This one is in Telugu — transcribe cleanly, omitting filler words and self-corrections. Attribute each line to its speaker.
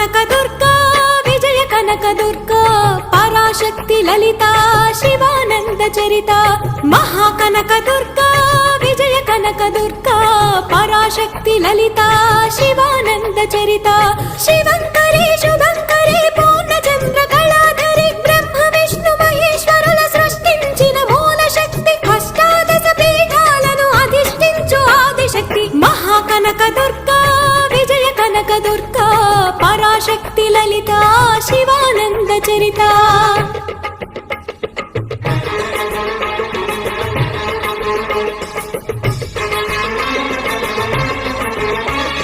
Speaker 1: కనక దుర్గా విజయ కనక దుర్గా పరాశక్తి లలిత శివానంద చరిత మహాకనక దుర్గా విజయ కనక దుర్గా పరాశక్తి లలిత శివానంద చరిత శివంకరి శుభంకరి పూర్ణచంద్ర కళాధరి బ్రహ్మ విష్ణు మహేశ్వరుల సృష్టించిన మూల శక్తి అష్టాదశ పీఠాలను అధిష్ఠించు ఆదిశక్తి మహాకనక దుర్గా విజయ కనక దుర్గా పరాశక్తి లలిత శివానంద చరిత